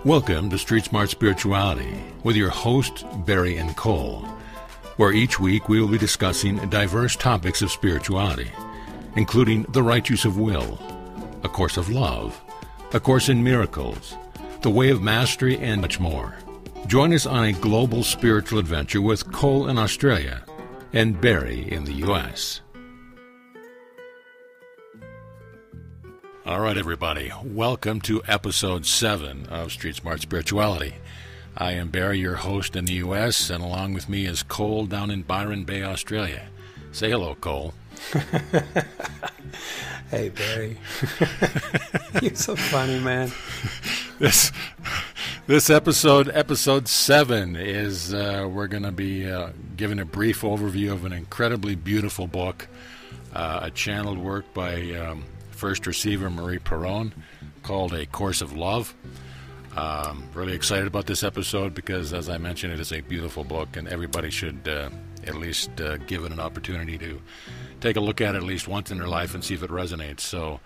Welcome to Street Smart Spirituality with your hosts, Barry and Cole, where each week we will be discussing diverse topics of spirituality, including the right use of will, A Course of Love, A Course in Miracles, The Way of Mastery, and much more. Join us on a global spiritual adventure with Cole in Australia and Barry in the U.S. All right, everybody. Welcome to Episode 7 of Street Smart Spirituality. I am Barry, your host in the U.S., and along with me is Cole down in Byron Bay, Australia. Say hello, Cole. Hey, Barry. You're so funny, man. This episode 7, is we're going to be giving a brief overview of an incredibly beautiful book, a channeled work by First Receiver Marie Perron called A Course of Love. Really excited about this episode because, as I mentioned, it is a beautiful book, and everybody should at least give it an opportunity to take a look at it at least once in their life and see if it resonates. So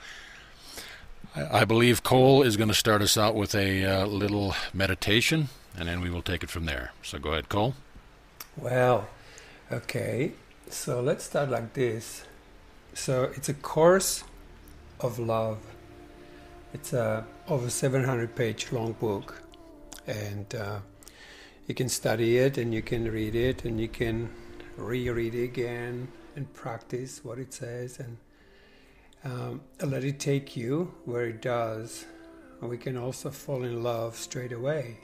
I believe Cole is going to start us out with a little meditation, and then we will take it from there. So go ahead, Cole. Well, okay. So let's start like this. So it's a course of love. It's a over 700-page long book, and you can study it, and you can read it, and you can reread it again and practice what it says, and let it take you where it does. And we can also fall in love straight away.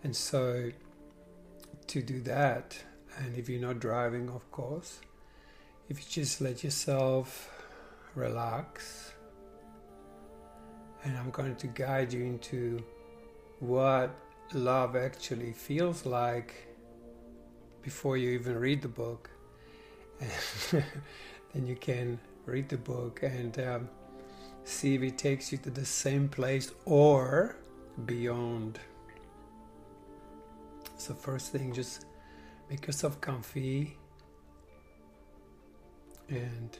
And so to do that, and if you're not driving, of course, if you just let yourself relax, and I'm going to guide you into what love actually feels like before you even read the book. And then you can read the book and see if it takes you to the same place or beyond. So first thing, just make yourself comfy and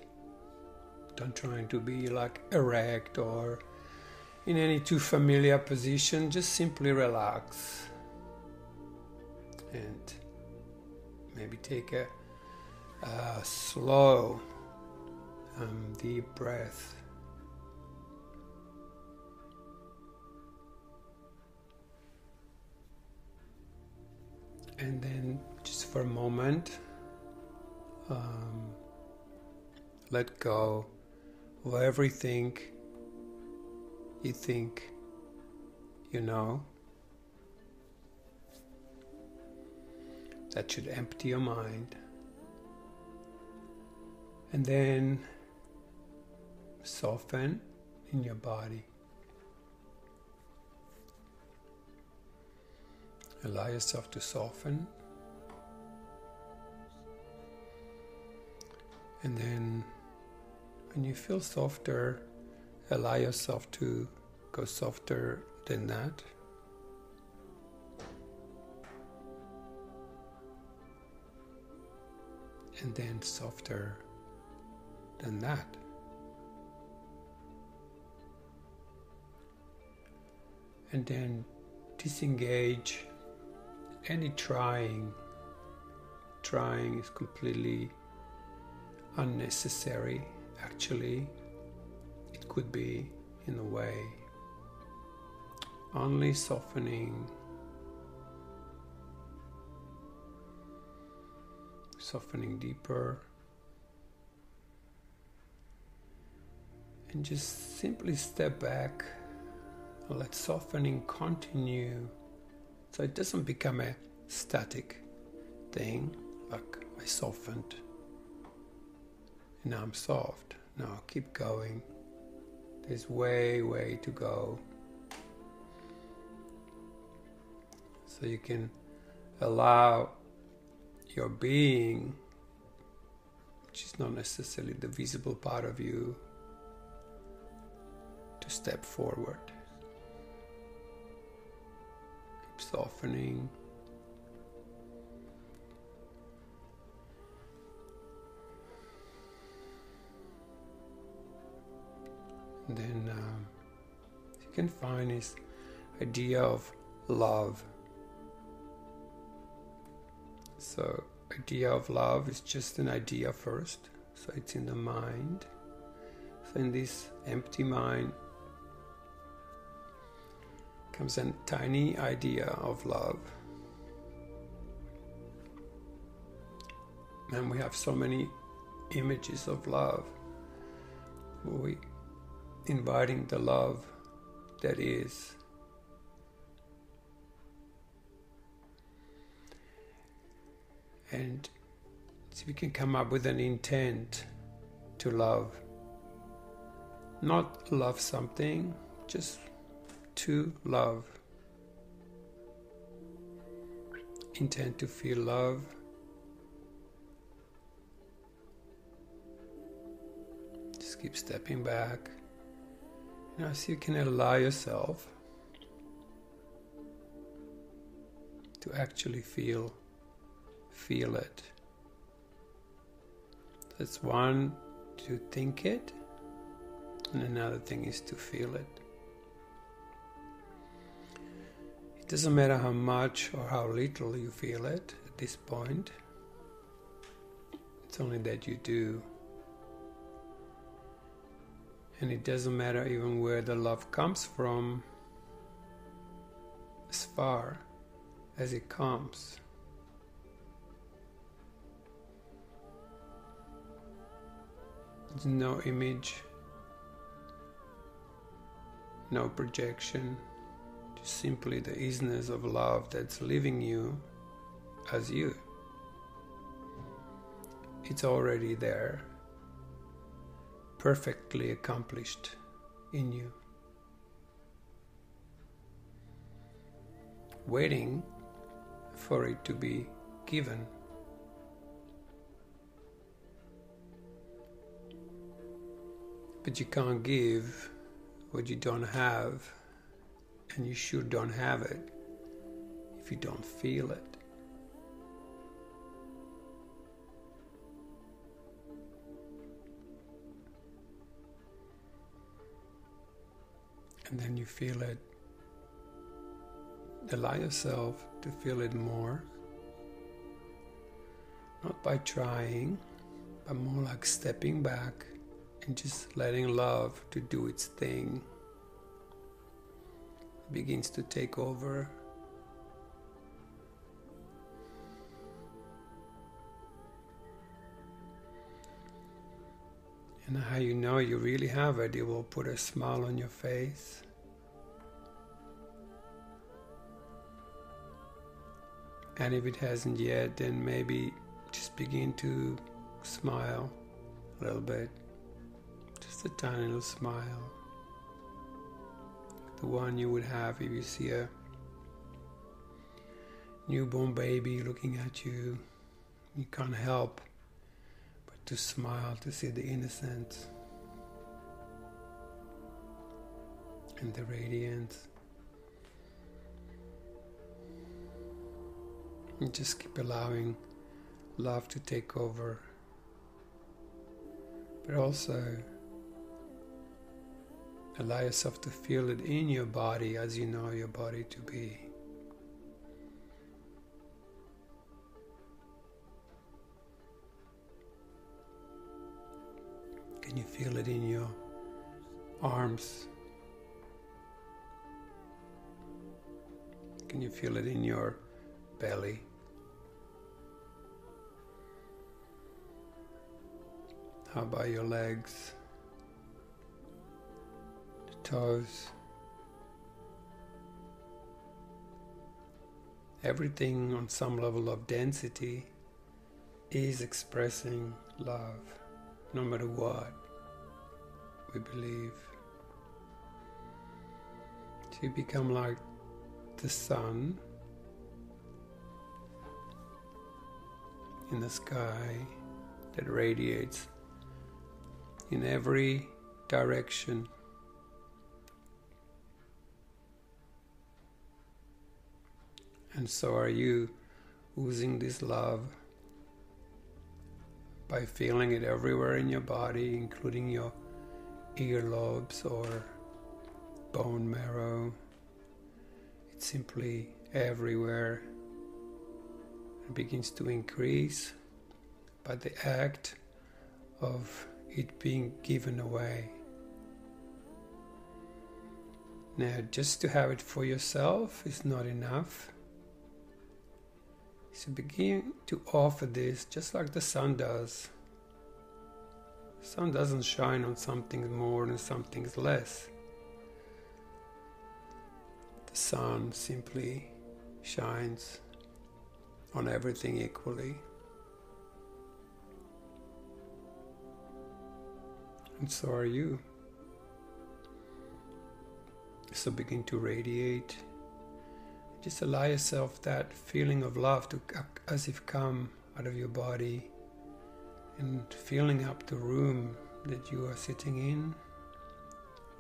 don't try to be like erect or in any too familiar position. Just simply relax and maybe take a slow, deep breath. And then just for a moment, let go of everything you think you know. That should empty your mind. And then soften in your body. Allow yourself to soften. And then when you feel softer, allow yourself to go softer than that. And then softer than that. And then disengage any trying. Trying is completely unnecessary. Actually, it could be in a way. Only softening deeper, and just simply step back and let softening continue, so it doesn't become a static thing, like I softened and now I'm soft. No, keep going. There's way to go. So you can allow your being, which is not necessarily the visible part of you, to step forward. Keep softening. And then you can find is idea of love. So idea of love is just an idea first, so it's in the mind. So in this empty mind comes a tiny idea of love. And we have so many images of love. We inviting the love that is. And so we can come up with an intent to love. Not love something, just to love. Intent to feel love. Just keep stepping back. Now, so you can allow yourself to actually feel it. That's one, to think it, and another thing is to feel it. It doesn't matter how much or how little you feel it at this point. It's only that you do. And it doesn't matter even where the love comes from, as far as it comes. There's no image, no projection, just simply the isness of love that's living you as you. It's already there, perfectly accomplished in you, waiting for it to be given. But you can't give what you don't have, and you sure don't have it if you don't feel it. And then you feel it. Allow yourself to feel it more, not by trying, but more like stepping back and just letting love to do its thing. It begins to take over. And how you know you really have it, it will put a smile on your face. And if it hasn't yet, then maybe just begin to smile a little bit. Just a tiny little smile. The one you would have if you see a newborn baby looking at you. You can't help but to smile, to see the innocence and the radiance. And just keep allowing love to take over, but also allow yourself to feel it in your body as you know your body to be. Can you feel it in your arms? Can you feel it in your belly? How about your legs, the toes? Everything on some level of density is expressing love, no matter what we believe. So you become like the sun in the sky that radiates in every direction. And so are you, oozing this love by feeling it everywhere in your body, including your earlobes or bone marrow, It's simply everywhere and begins to increase by the act of it being given away. Now, just to have it for yourself is not enough. So begin to offer this just like the sun does. The sun doesn't shine on some things more and some things less. The sun simply shines on everything equally. And so are you. So begin to radiate. Just allow yourself that feeling of love to as if come out of your body and filling up the room that you are sitting in,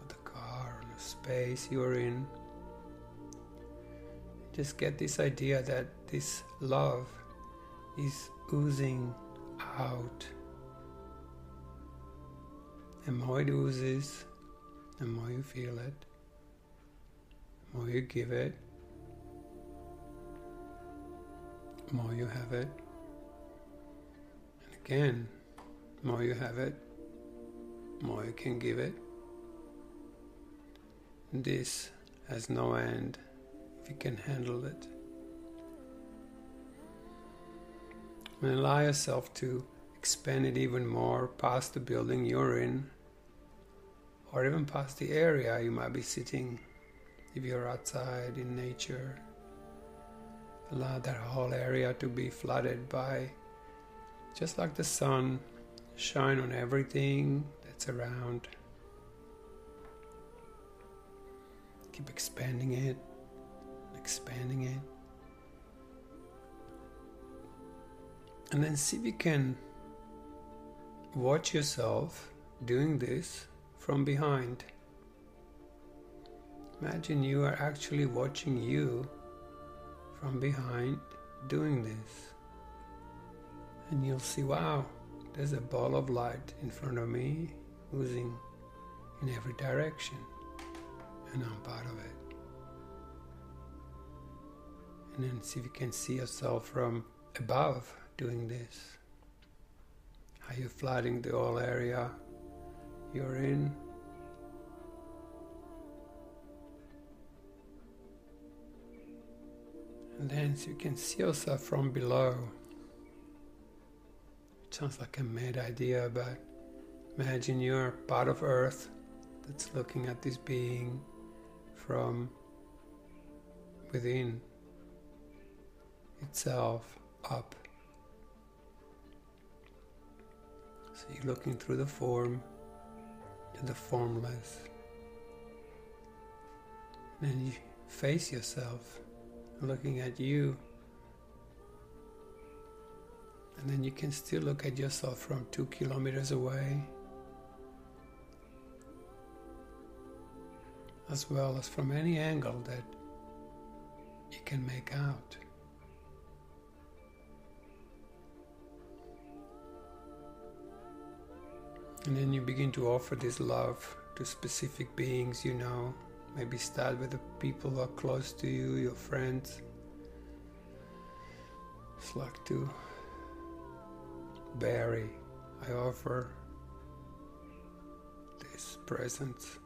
or the car, or the space you're in. Just get this idea that this love is oozing out. The more it oozes, the more you feel it, the more you give it, the more you have it. And again, the more you have it, the more you can give it. And this has no end if you can handle it. And allow yourself to expand it even more past the building you're in, or even past the area you might be sitting if you're outside in nature. Allow that whole area to be flooded by, just like the sun, shine on everything that's around. Keep expanding it, expanding it. And then see if you can watch yourself doing this from behind. Imagine you are actually watching you from behind doing this. And you'll see, wow, there's a ball of light in front of me, oozing in every direction. And I'm part of it. And then see if you can see yourself from above doing this. How you're flooding the whole area you're in. And then so you can see yourself from below. It sounds like a mad idea, but imagine you're part of Earth that's looking at this being from within itself up. So you're looking through the form to the formless. And then you face yourself, looking at you. And then you can still look at yourself from 2 kilometers away, as well as from any angle that you can make out. And then you begin to offer this love to specific beings you know. Maybe start with the people who are close to you, your friends. It's like to Barry, I offer this presence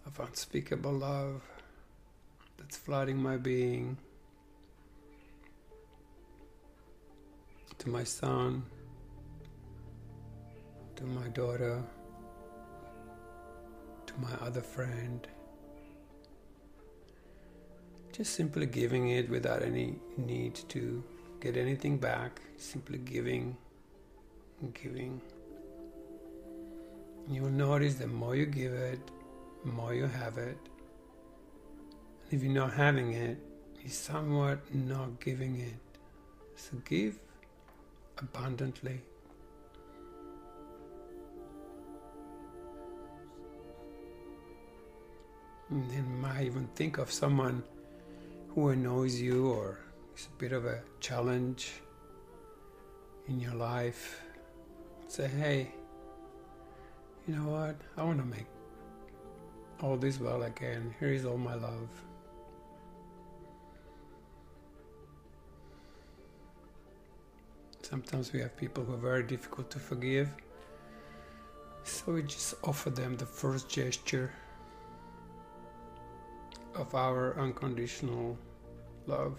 of unspeakable love that's flooding my being. To my son, to my daughter, to my other friend. Just simply giving it without any need to get anything back. Simply giving and giving. You'll notice the more you give it, the more you have it. And if you're not having it, you're somewhat not giving it. So give abundantly. And then you might even think of someone who annoys you or is a bit of a challenge in your life. Say, hey, you know what? I want all is well again. Here is all my love. Sometimes we have people who are very difficult to forgive, so we just offer them the first gesture of our unconditional love.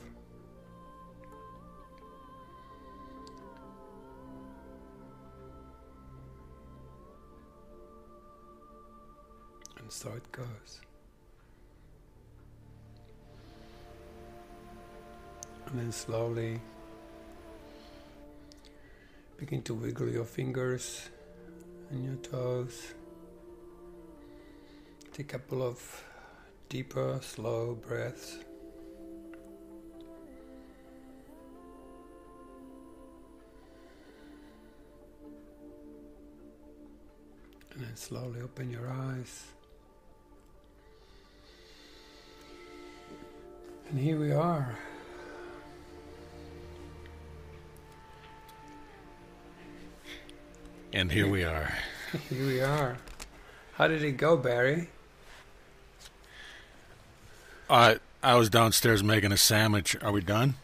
And so it goes. And then slowly begin to wiggle your fingers and your toes. Take a couple of deeper, slow breaths. And then slowly open your eyes. And here we are. And here we are. Here we are. How did it go, Barry? I was downstairs making a sandwich. Are we done?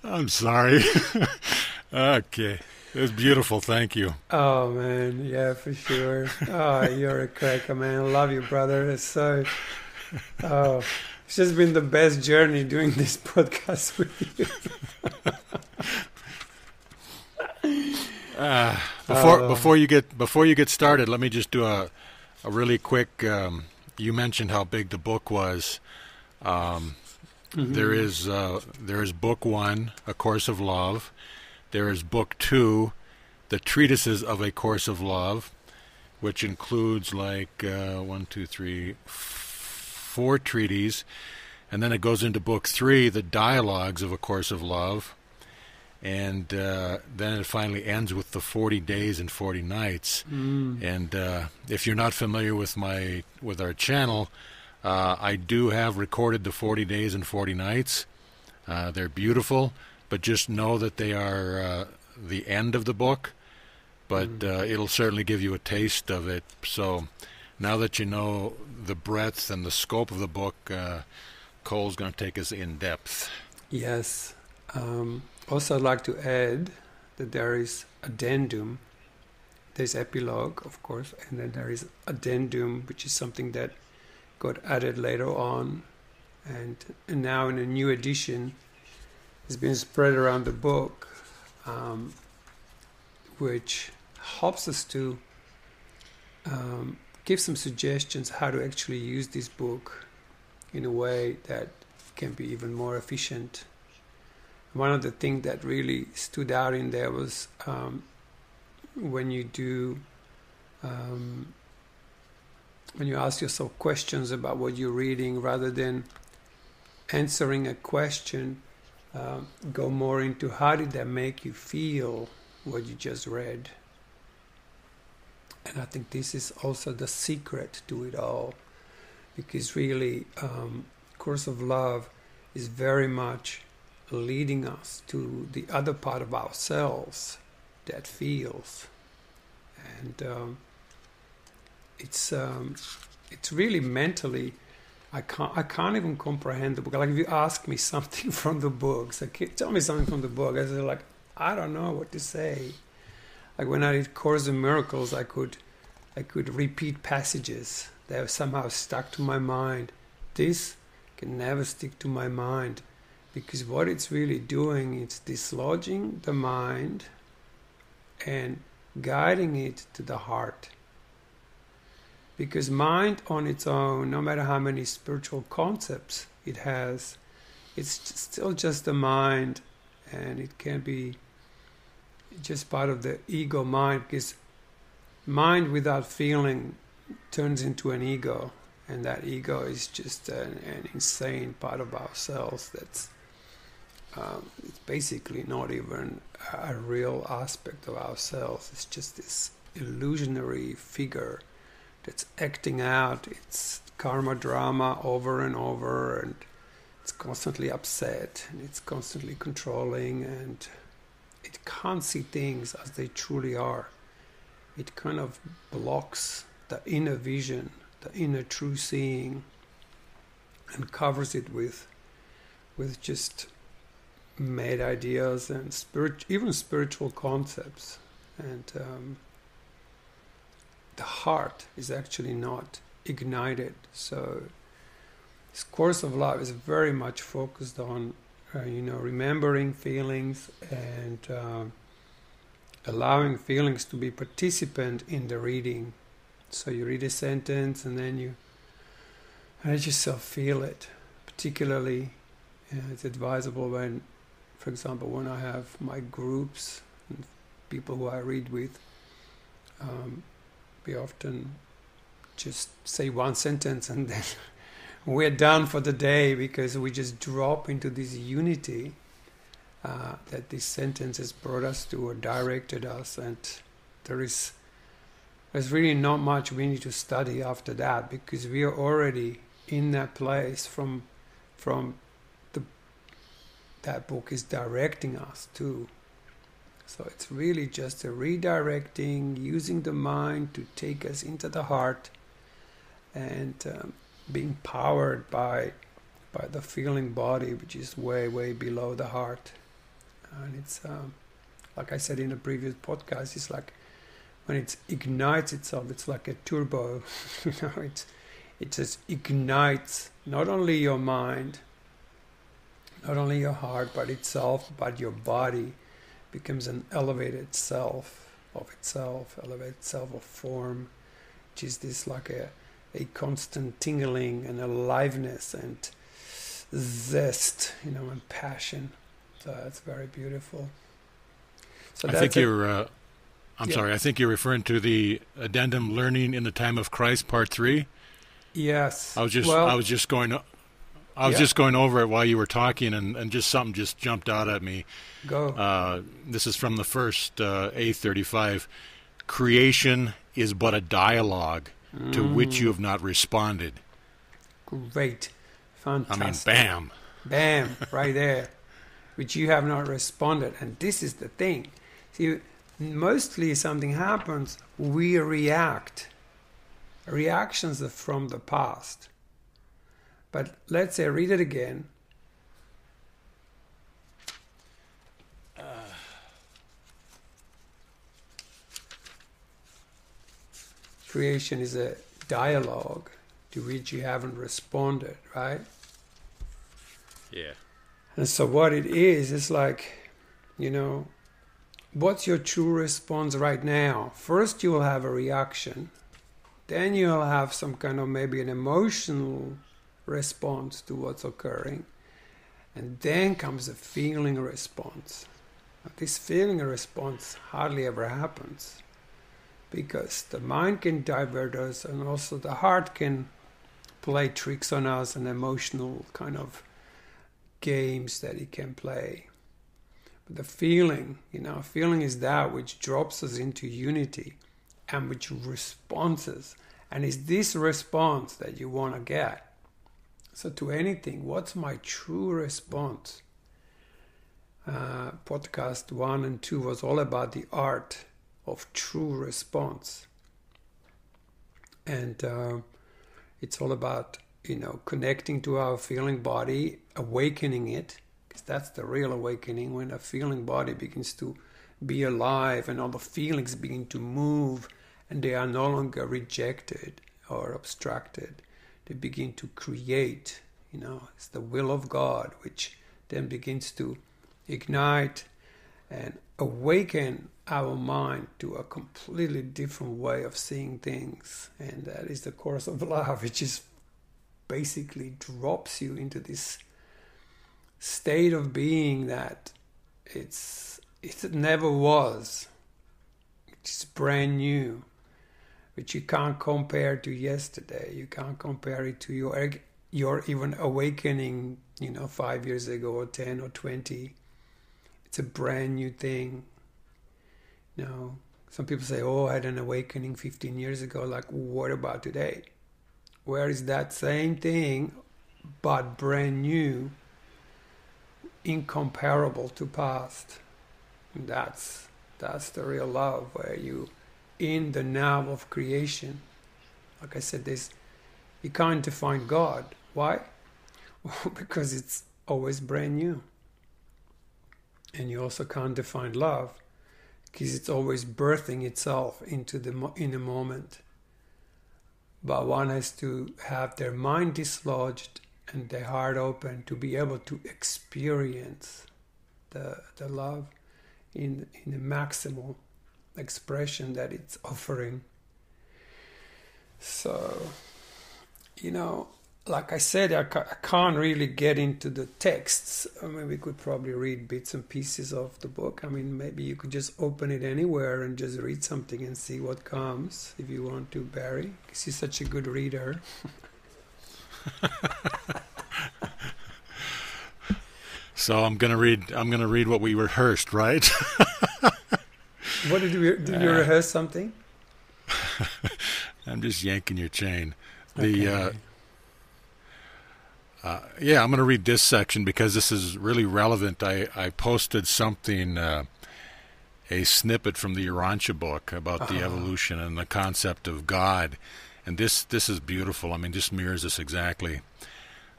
I'm sorry. Okay. It was beautiful. Thank you. Oh, man. Yeah, for sure. Oh, you're a cracker, man. I love you, brother. It's so... Oh, it's just been the best journey doing this podcast with you. Before you get started, let me just do a really quick. You mentioned how big the book was. There is book 1, A Course of Love. There is book 2, The Treatises of a Course of Love, which includes like 4 treatises, and then it goes into book 3, The Dialogues of a Course of Love. And then it finally ends with the 40 days and 40 nights. And if you're not familiar with our channel, I do have recorded the 40 days and 40 nights. They're beautiful, but just know that they are the end of the book. But it'll certainly give you a taste of it. So now that you know the breadth and the scope of the book, Cole's going to take us in depth. Yes. Also, I'd like to add that there is addendum. There's epilogue, of course, and then there is addendum, which is something that got added later on, and now in a new edition, it's been spread around the book, which helps us to give some suggestions how to actually use this book in a way that can be even more efficient. One of the things that really stood out in there was when you ask yourself questions about what you're reading, rather than answering a question, go more into how did that make you feel, what you just read. And I think this is also the secret to it all, because really Course of Love is very much leading us to the other part of ourselves that feels, and it's really mentally. I can't even comprehend the book. Like if you ask me something from the book, so tell me something from the book, I say like I don't know what to say. Like when I did Course in Miracles, I could repeat passages that have somehow stuck to my mind. This can never stick to my mind. Because what it's really doing, it's dislodging the mind and guiding it to the heart. Because mind on its own, no matter how many spiritual concepts it has, it's still just the mind, and it can be just part of the ego mind, because mind without feeling turns into an ego, and that ego is just an insane part of ourselves that's it's basically not even a real aspect of ourselves. It's just this illusionary figure that's acting out its karma drama over and over, and it's constantly upset, and it's constantly controlling, and it can't see things as they truly are. It kind of blocks the inner vision, the inner true seeing, and covers it with just made ideas and even spiritual concepts. And the heart is actually not ignited. So this course of love is very much focused on remembering feelings and allowing feelings to be participant in the reading. So you read a sentence and then you let yourself feel it. Particularly, it's advisable when, for example, when I have my groups and people who I read with, we often just say one sentence and then we're done for the day, because we just drop into this unity that this sentence has brought us to or directed us, and there's really not much we need to study after that, because we are already in that place from that book is directing us to. So it's really just a redirecting, using the mind to take us into the heart, and being powered by the feeling body, which is way below the heart. And it's like I said in a previous podcast, it's like when it ignites itself, it's like a turbo. It just ignites not only your mind, not only your heart, but itself, but your body becomes an elevated self of itself, elevated self of form, which is this like a constant tingling and aliveness and zest, and passion. So it's very beautiful. So I think you're. Sorry. I think you're referring to the addendum "Learning in the Time of Christ," Part 3. Yes. I was just going over it while you were talking, and just something just jumped out at me. Go. This is from the first A35. Creation is but a dialogue to which you have not responded. Great. Fantastic. I mean, bam, right there. Which you have not responded. And this is the thing. See, mostly something happens, we react. Reactions are from the past. But let's say, read it again. Creation is a dialogue to which you haven't responded, right? Yeah. And so what it is like, what's your true response right now? First you'll have a reaction. Then you'll have some kind of maybe an emotional response to what's occurring. And then comes a feeling response. Now, this feeling response hardly ever happens, because the mind can divert us, and also the heart can play tricks on us, and emotional kind of games that it can play. But the feeling is that which drops us into unity and which responses. And it's this response that you want to get. So to anything, what's my true response? Podcast 1 and 2 was all about the art of true response. And it's all about, connecting to our feeling body, awakening it, because that's the real awakening, when a feeling body begins to be alive and all the feelings begin to move, and they are no longer rejected or obstructed. They begin to create, it's the will of God, which then begins to ignite and awaken our mind to a completely different way of seeing things. And that is the course of love, which is basically drops you into this state of being that it never was. It's brand new, which you can't compare to yesterday. You can't compare it to your even awakening, 5 years ago or 10 or 20. It's a brand new thing. Some people say, I had an awakening 15 years ago. Like, what about today? Where is that same thing, but brand new, incomparable to past? And that's the real love, where you in the now of creation. Like I said, you can't define God. Why? Because it's always brand new. And you also can't define love, because it's always birthing itself into in a moment. But one has to have their mind dislodged and their heart open to be able to experience the love in the maximal expression that it's offering. So, like I said, I can't really get into the texts. I mean, we could probably read bits and pieces of the book. I mean, maybe you could just open it anywhere and just read something and see what comes, if you want to, Barry, because you're such a good reader. So I'm gonna read what we rehearsed, right? What did you rehearse something? I'm just yanking your chain. Okay. I'm going to read this section because this is really relevant. I posted something, a snippet from the Urantia book about the evolution and the concept of God, and this is beautiful. I mean, this mirrors this exactly.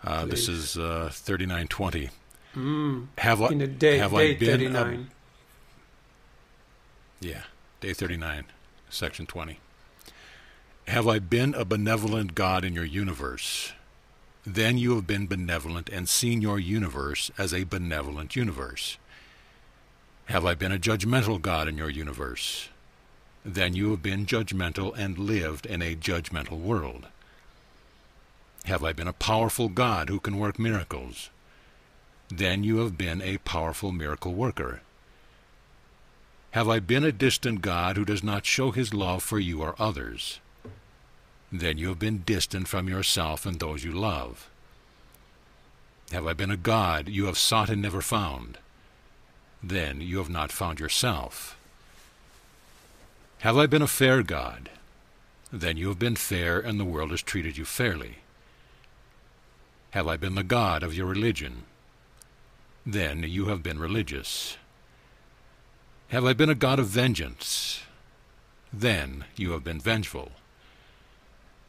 This is 3920. In the day 39. Day 39, section 20. Have I been a benevolent God in your universe? Then you have been benevolent and seen your universe as a benevolent universe. Have I been a judgmental God in your universe? Then you have been judgmental and lived in a judgmental world. Have I been a powerful God who can work miracles? Then you have been a powerful miracle worker. Have I been a distant God who does not show his love for you or others? Then you have been distant from yourself and those you love. Have I been a God you have sought and never found? Then you have not found yourself. Have I been a fair God? Then you have been fair and the world has treated you fairly. Have I been the God of your religion? Then you have been religious. Have I been a God of vengeance? Then you have been vengeful.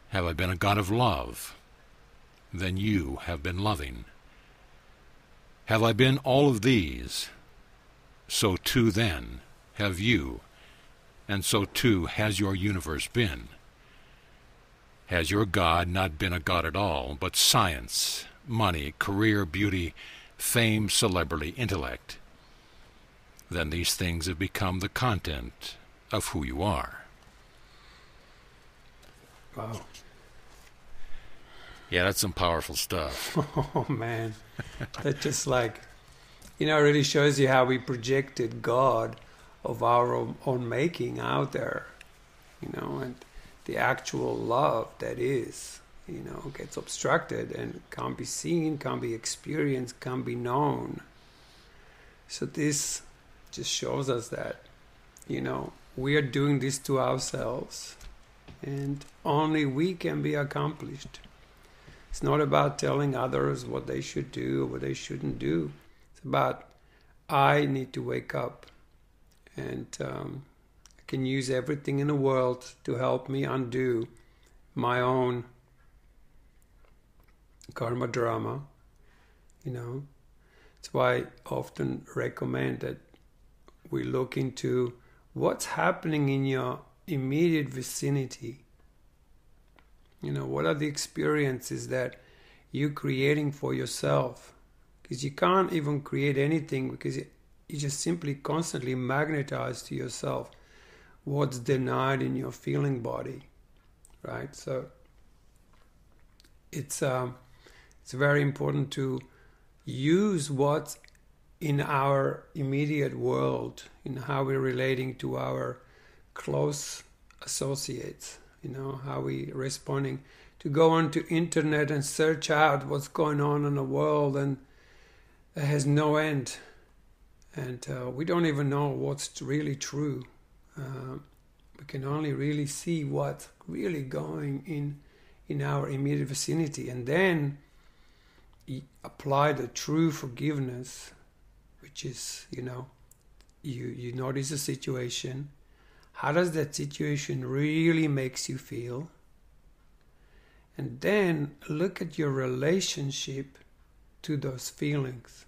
Have I been a God of love? Then you have been loving. Have I been all of these? So too then have you, and so too has your universe been. Has your God not been a God at all, but science, money, career, beauty, fame, celebrity, intellect? Then these things have become the content of who you are. Wow. Yeah, that's some powerful stuff. Oh, man. That just really shows you how we projected God of our own making out there, and the actual love that is, gets obstructed and can't be seen, can't be experienced, can't be known. So this just shows us that, we are doing this to ourselves, and only we can be accomplished. It's not about telling others what they should do or what they shouldn't do. It's about, I need to wake up, and I can use everything in the world to help me undo my own karma drama. It's why I often recommend that we look into what's happening in your immediate vicinity. What are the experiences that you're creating for yourself? Because you can't even create anything, because you just simply constantly magnetize to yourself what's denied in your feeling body, right? So it's very important to use what's in our immediate world, in how we're relating to our close associates, how we responding, to go onto internet and search out what's going on in the world, and it has no end, and we don't even know what's really true. We can only really see what's really going in our immediate vicinity, and then apply the true forgiveness, which is you notice a situation. How does that situation really makes you feel? And then look at your relationship to those feelings.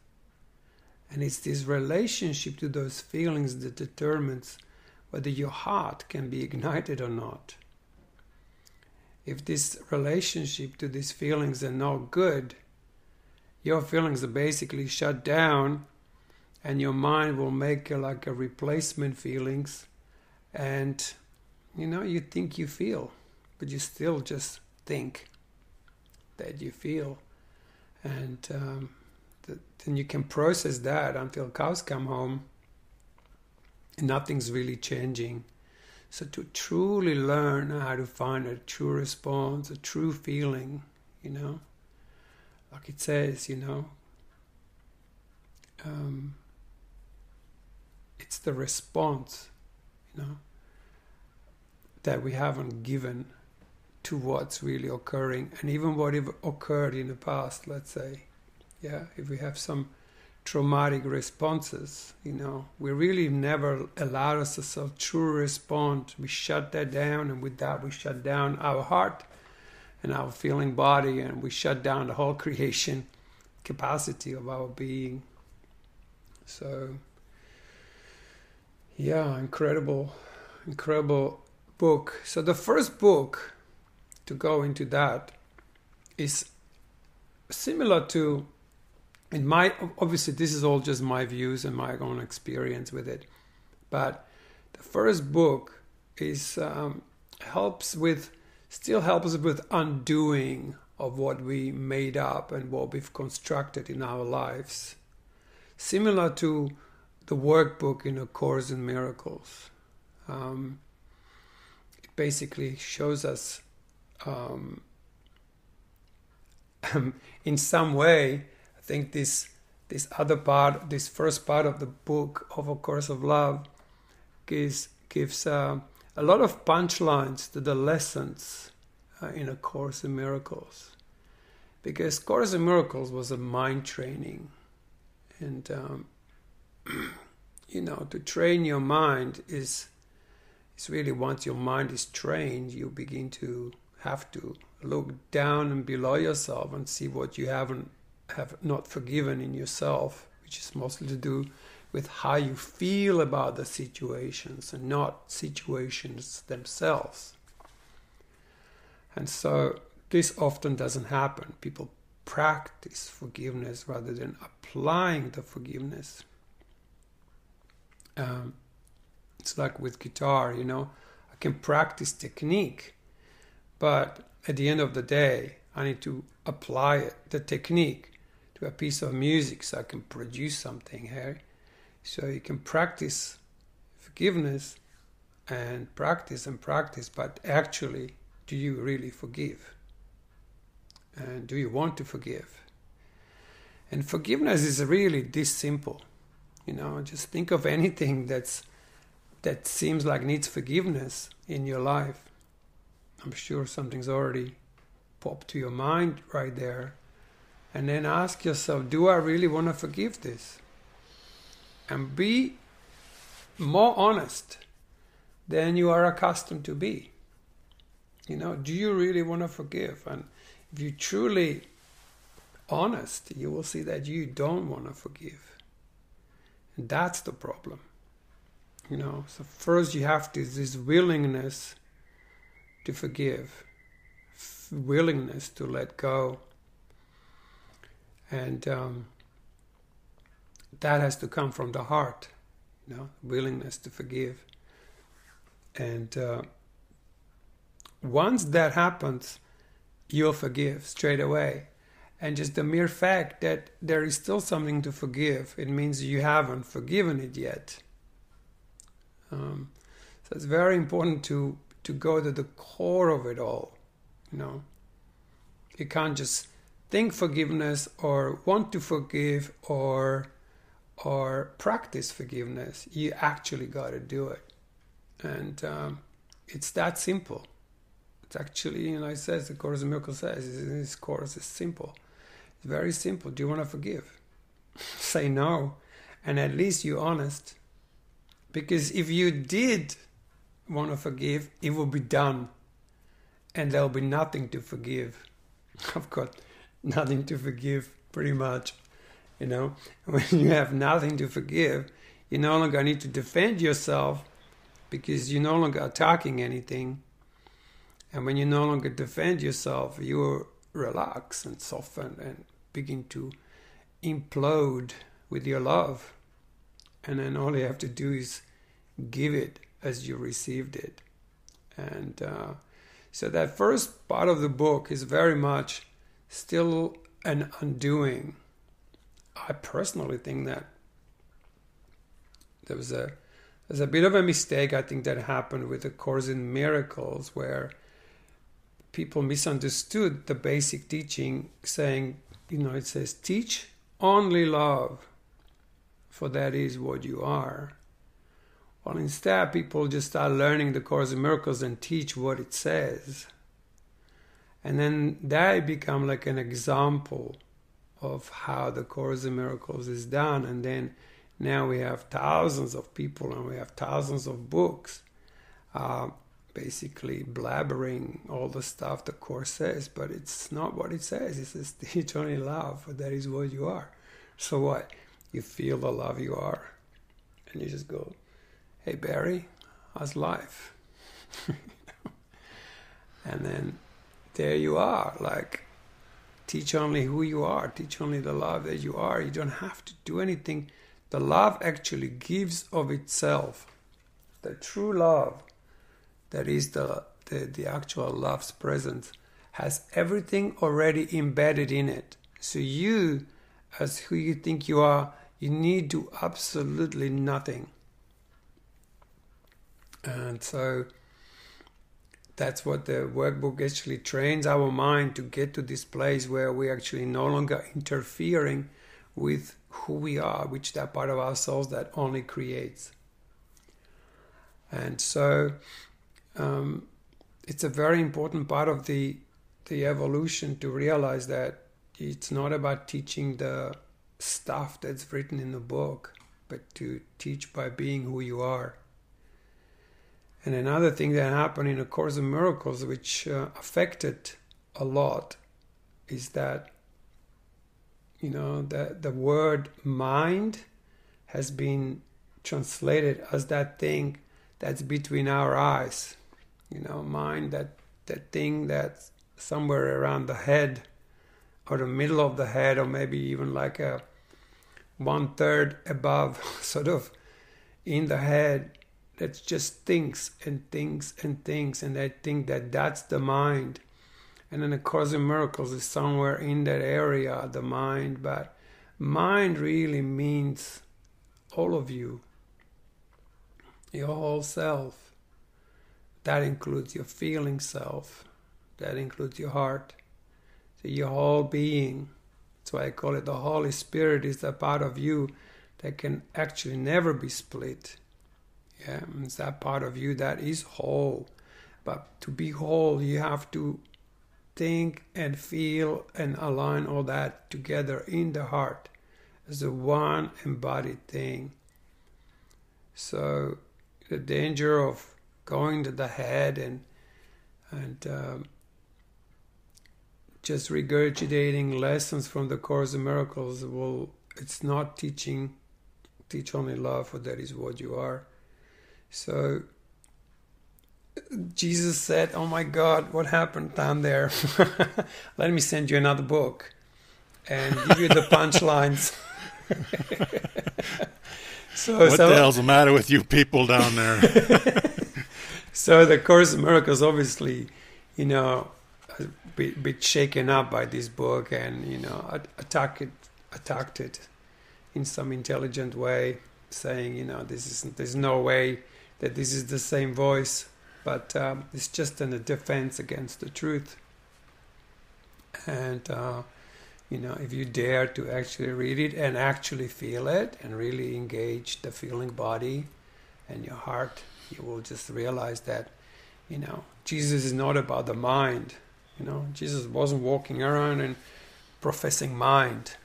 And it's this relationship to those feelings that determines whether your heart can be ignited or not. If this relationship to these feelings are not good, your feelings are basically shut down, and your mind will make a replacement feelings, and you think you feel, but you still just think that you feel, and then you can process that until cows come home, and nothing's really changing. So to truly learn how to find a true response, a true feeling, like it says, it's the response, that we haven't given to what's really occurring, and even what occurred in the past, let's say. If we have some traumatic responses, we really never allow ourselves to truly respond. We shut that down, and with that we shut down our heart and our feeling body, and we shut down the whole creation capacity of our being. So incredible book. So the first book, to go into that, is similar to, obviously this is all just my views and my own experience with it, but the first book is still helps with undoing of what we made up and what we've constructed in our lives, similar to the workbook in A Course in Miracles. It basically shows us in some way, I think this first part of the book of A Course of Love gives a lot of punchlines to the lessons in A Course in Miracles, because Course in Miracles was a mind training, and to train your mind is really, once your mind is trained, you begin to have to look down and below yourself and see what you have not forgiven in yourself, which is mostly to do with how you feel about the situations and not situations themselves. And so this often doesn't happen. People practice forgiveness rather than applying the forgiveness. It's like with guitar, I can practice technique, but at the end of the day, I need to apply the technique to a piece of music so I can produce something here. So you can practice forgiveness and practice, but actually, do you really forgive? And do you want to forgive? And forgiveness is really this simple. Just think of anything that seems like needs forgiveness in your life. I'm sure something's already popped to your mind right there. And then ask yourself, do I really want to forgive this? And be more honest than you are accustomed to be. Do you really want to forgive? And if you're truly honest, you will see that you don't want to forgive. And that's the problem. So first you have this willingness to forgive, willingness to let go. And that has to come from the heart, willingness to forgive. And once that happens, you'll forgive straight away. And just the mere fact that there is still something to forgive, it means you haven't forgiven it yet. So it's very important to go to the core of it all. You can't just think forgiveness or want to forgive or practice forgiveness. You actually got to do it. And it's that simple. It's actually, it says, the Course in Miracles says, this course is simple. It's very simple. Do you want to forgive? Say no. And at least you're honest. Because if you did want to forgive, it will be done. And there'll be nothing to forgive. I've got nothing to forgive, pretty much. You know, when you have nothing to forgive, you no longer need to defend yourself because you're no longer attacking anything. And when you no longer defend yourself, you relax and soften and begin to implode with your love. And then all you have to do is give it as you received it. And so that first part of the book is very much still an undoing. I personally think that there's a bit of a mistake, I think, that happened with the Course in Miracles, where people misunderstood the basic teaching, saying, it says, teach only love, for that is what you are. Well, instead, people just start learning the Course in Miracles and teach what it says. And then they become like an example of how the Course in Miracles is done. And then now we have thousands of people and we have thousands of books basically blabbering all the stuff the Course says, but it's not what it says. It says, teach only love, for that is what you are. So what? You feel the love you are. And you just go, hey Barry, how's life? And then there you are, like, teach only who you are, teach only the love that you are. You don't have to do anything. The love actually gives of itself. The true love, that is the actual love's presence, has everything already embedded in it. So you, as who you think you are, you need to do absolutely nothing. And so that's what the workbook actually trains our mind to get to this place where we're actually no longer interfering with who we are, which that part of ourselves that only creates. And so it's a very important part of the evolution to realize that it's not about teaching the stuff that's written in the book, but to teach by being who you are. And another thing that happened in A Course in Miracles, which affected a lot, is that, the word mind has been translated as that thing that's between our eyes. Mind, that thing that's somewhere around the head, or the middle of the head, or maybe even like a 1/3 above, sort of in the head, that just thinks and thinks and thinks, and I think that that's the mind. And then A Course in Miracles is somewhere in that area, the mind. But mind really means all of you, your whole self. That includes your feeling self. That includes your heart. So your whole being. That's why I call it the Holy Spirit is the part of you that can actually never be split. Yeah, it's that part of you that is whole. But to be whole, you have to think and feel and align all that together in the heart as a one embodied thing. So the danger of going to the head and just regurgitating lessons from the Course in Miracles, it's not teaching. Teach only love, for that is what you are. So Jesus said, oh my God, what happened down there? Let me send you another book and give you the punchlines. What the hell's the matter with you people down there? So the Course in Miracles, obviously, a bit shaken up by this book, and attacked it in some intelligent way, saying, there's no way that this is the same voice, but it's just a defense against the truth. And if you dare to actually read it and actually feel it and really engage the feeling body and your heart, you will just realize that Jesus is not about the mind. Jesus wasn't walking around and professing mind.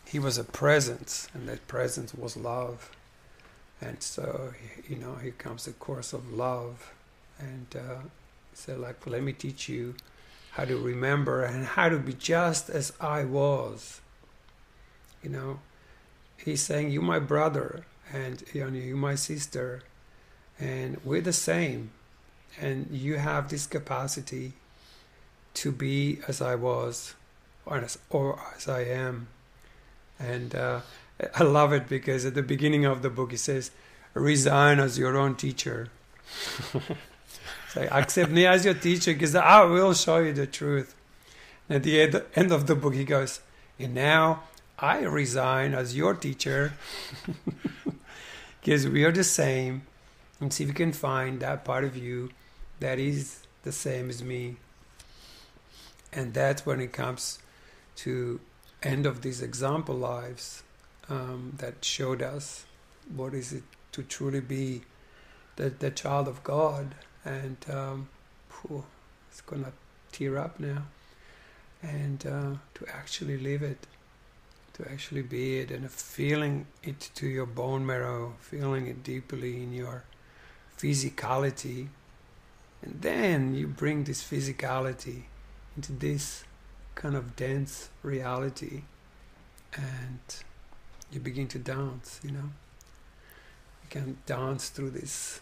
He was a presence, and that presence was love. And so, here comes the course of love. And so like, let me teach you how to remember and how to be just as I was. He's saying, you my brother, and you my sister, and we're the same. And you have this capacity to be as I was, or as I am. And I love it because at the beginning of the book it says, resign as your own teacher. Say, accept me as your teacher because I will show you the truth. And at the end of the book he goes, and now I resign as your teacher because we are the same, and see if you can find that part of you that is the same as me. And that's when it comes to end of these example lives that showed us what is it to truly be the child of God. And it's gonna tear up now. And to actually live it, to actually be it, and feeling it to your bone marrow, feeling it deeply in your physicality. And then you bring this physicality into this kind of dense reality, and you begin to dance, You can dance through this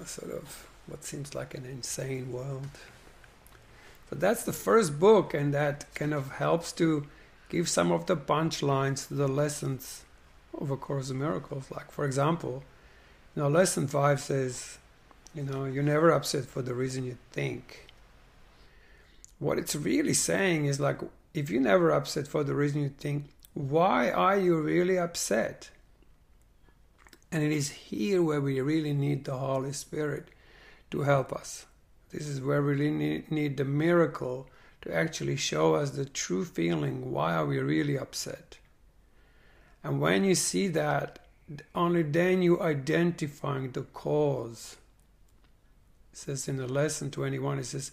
sort of what seems like an insane world. So that's the first book, and that kind of helps to give some of the punchlines to the lessons of A Course in Miracles. Like, for example, lesson 5 says, you're never upset for the reason you think. What it's really saying is, like, if you're never upset for the reason you think, why are you really upset? And it is here where we really need the Holy Spirit to help us. This is where we really need the miracle to actually show us the true feeling. Why are we really upset? And when you see that, only then you identifying the cause. It says in the lesson 21, it says,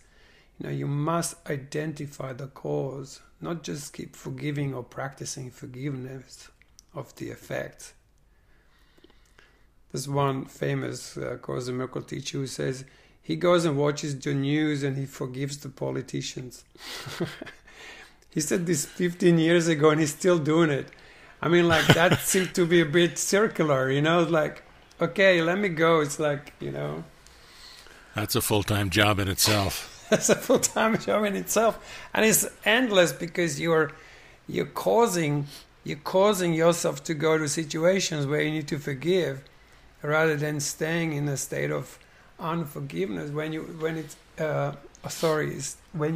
you must identify the cause, not just keep forgiving or practicing forgiveness of the effects. There's one famous Course in Miracles teacher who says he goes and watches the news and he forgives the politicians. He said this 15 years ago and he's still doing it. I mean, like, that seemed to be a bit circular, like, okay, let me go. It's like, That's a full-time job in itself. That's a full-time job in itself. And it's endless because you're causing yourself to go to situations where you need to forgive rather than staying in a state of unforgiveness when you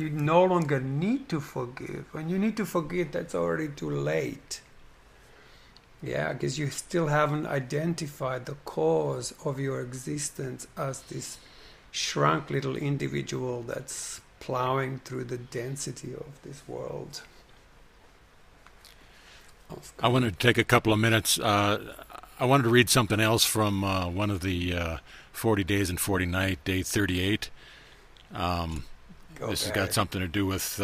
no longer need to forgive. When you need to forgive, that's already too late. Yeah, because you still haven't identified the cause of your existence as this shrunk little individual that's plowing through the density of this world. I want to take a couple of minutes. I wanted to read something else from one of the 40 Days and 40 Nights, day 38. This has got something to do with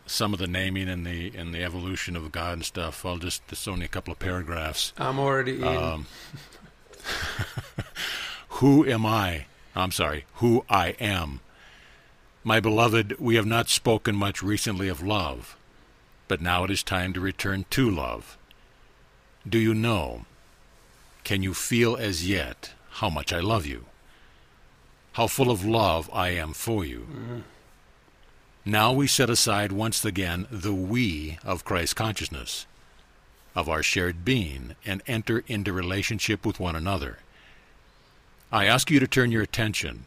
some of the naming and the evolution of God and stuff. It's only a couple of paragraphs. I'm already in. Who am I? Who I am. My beloved, we have not spoken much recently of love, but now it is time to return to love. Do you know? Can you feel as yet how much I love you? How full of love I am for you? Mm-hmm. Now we set aside once again the we of Christ consciousness, of our shared being, and enter into relationship with one another. I ask you to turn your attention.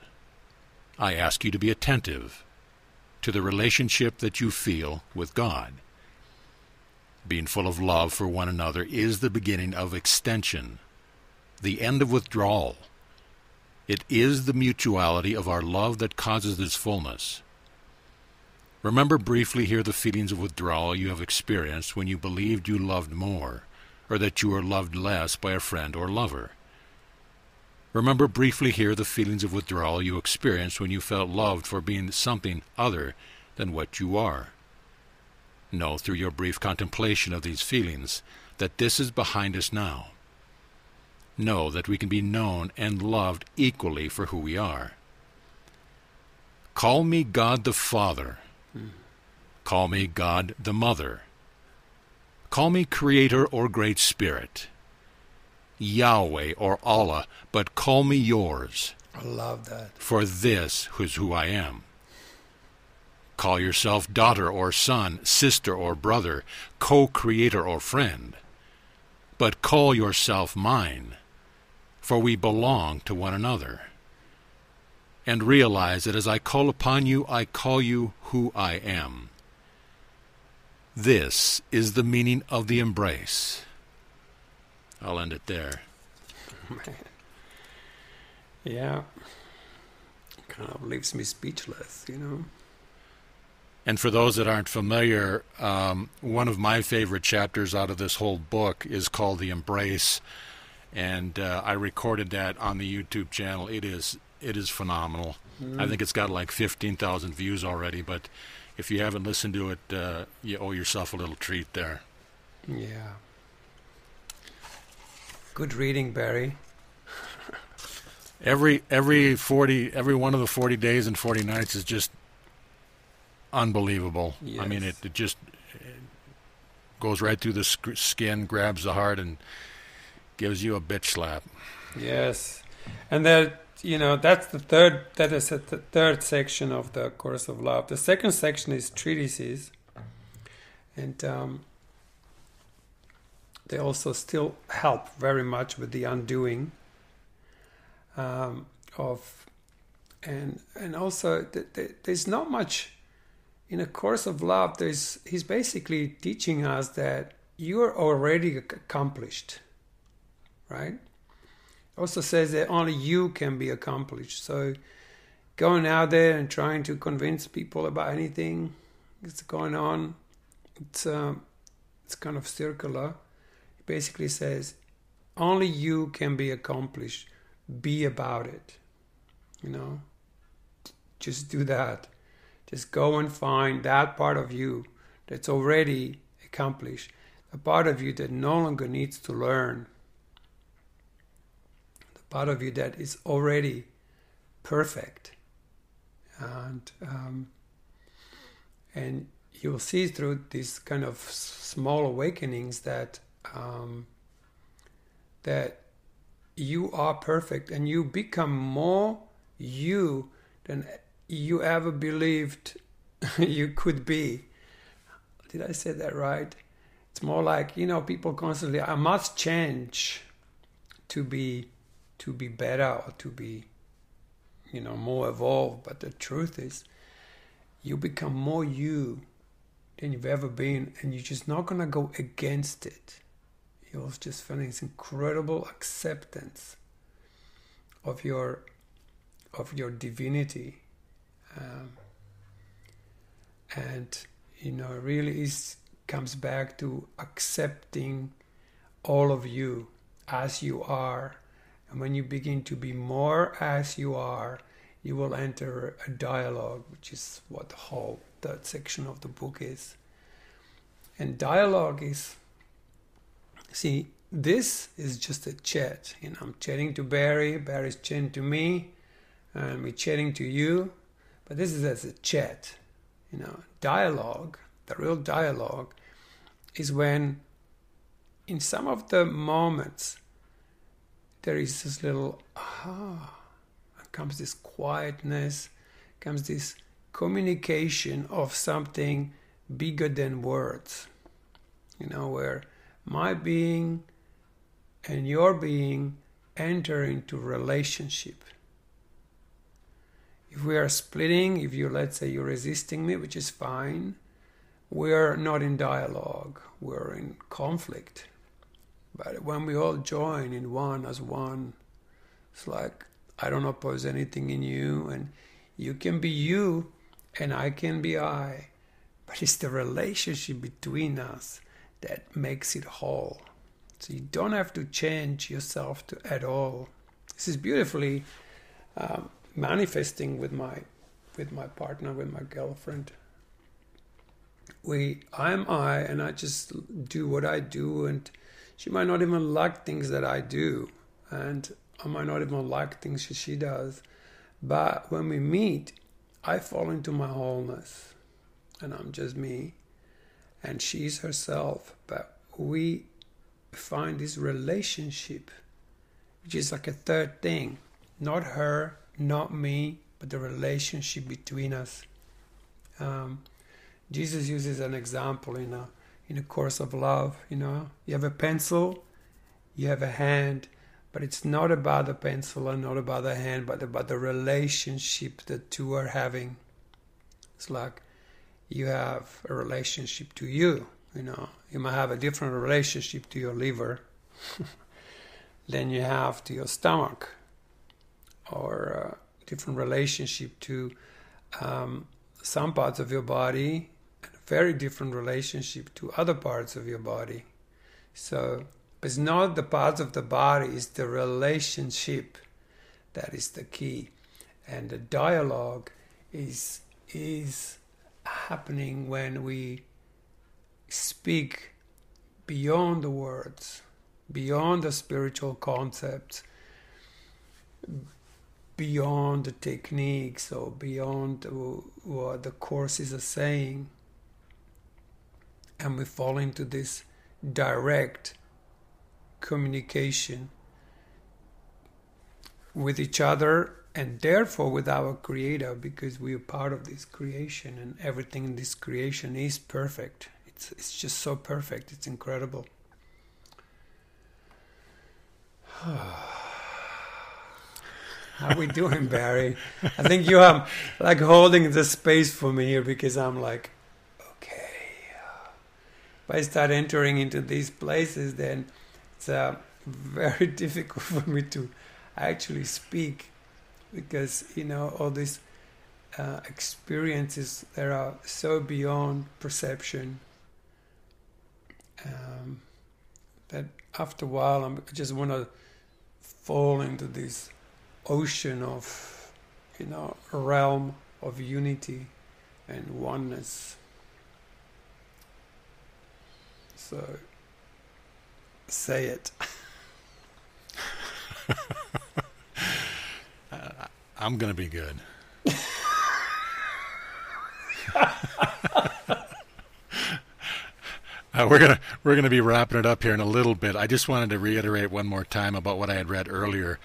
I ask you to be attentive to the relationship that you feel with God. Being full of love for one another is the beginning of extension, the end of withdrawal. It is the mutuality of our love that causes this fullness. Remember briefly here the feelings of withdrawal you have experienced when you believed you loved more, or that you were loved less by a friend or lover. Remember briefly here the feelings of withdrawal you experienced when you felt loved for being something other than what you are. Know through your brief contemplation of these feelings that this is behind us now. know that we can be known and loved equally for who we are. Call me God the Father. Call me God the Mother. Call me Creator or Great Spirit, Yahweh or Allah, but call me yours. I love that. For this is who I am. Call yourself daughter or son, sister or brother, co-creator or friend, but call yourself mine, for we belong to one another. And realize that as I call upon you, I call you who I am. This is the meaning of the embrace. I'll end it there. Man. Yeah. Kind of leaves me speechless, you know. And for those that aren't familiar, one of my favorite chapters out of this whole book is called The Embrace. And I recorded that on the YouTube channel. It is phenomenal. I think it's got like 15,000 views already, but if you haven't listened to it, you owe yourself a little treat there. Yeah. Good reading, Barry. Every one of the 40 days and 40 nights is just unbelievable. Yes. I mean, it just goes right through the skin, grabs the heart, and gives you a bitch slap. Yes. And that, you know, that is the third section of the Course of Love. The second section is treatises, and they also still help very much with the undoing of, and also there's not much in A Course of Love. He's basically teaching us that you are already accomplished, right? Also says that only you can be accomplished. So going out there and trying to convince people about anything that's going on, it's kind of circular. It basically says only you can be accomplished. Be about it. You know, just do that. Just go and find that part of you that's already accomplished, the part of you that no longer needs to learn, the part of you that is already perfect. And you'll see through these kind of small awakenings that that you are perfect, and you become more you than you ever believed you could be. Did I say that right? It's more like, you know, people constantly, I must change to be better or to be, you know, more evolved. But the truth is, you become more you than you've ever been, and you're just not going to go against it. You'll just feel this incredible acceptance of your divinity. And, you know, it really comes back to accepting all of you as you are. And when you begin to be more as you are, you will enter a dialogue, which is what the whole third section of the book is. And dialogue is, see, this is just a chat. You know, I'm chatting to Barry, Barry's chatting to me, and we're chatting to you. But this is as a chat. You know, dialogue, the real dialogue, is when in some of the moments there is this little comes this quietness, comes this communication of something bigger than words. You know, where my being and your being enter into relationship. If we are splitting, if you, let's say, you're resisting me, which is fine, we're not in dialogue, we're in conflict. But when we all join in one as one, it's like, I don't oppose anything in you, and you can be you, and I can be I. But it's the relationship between us that makes it whole. So you don't have to change yourself at all. This is beautifully manifesting with my partner, with my girlfriend. I'm I, and I just do what I do, and she might not even like things that I do, and I might not even like things she does. But when we meet, I fall into my wholeness, and I'm just me, and she's herself. But we find this relationship, which is like a third thing. Not her, not me, but the relationship between us. Jesus uses an example in a course of love. You have a pencil, you have a hand, but it's not about the pencil and not about the hand, but about the relationship the two are having. It's like you have a relationship to you. You might have a different relationship to your liver than you have to your stomach, or a different relationship to some parts of your body, and a very different relationship to other parts of your body. So it's not the parts of the body, it's the relationship that is the key. And the dialogue is happening when we speak beyond the words, beyond the spiritual concepts, beyond the techniques, or beyond what the courses are saying, and we fall into this direct communication with each other, and therefore with our Creator, because we are part of this creation, and everything in this creation is perfect. It's just so perfect. It's incredible. How we doing, Barry? I think you are like holding the space for me here, because I'm like, okay. If I start entering into these places, then it's very difficult for me to actually speak, because all these experiences that are so beyond perception, that after a while I just want to fall into this ocean of a realm of unity and oneness. So say it. I'm gonna be good. We're gonna be wrapping it up here in a little bit. I just wanted to reiterate one more time about what I had read earlier.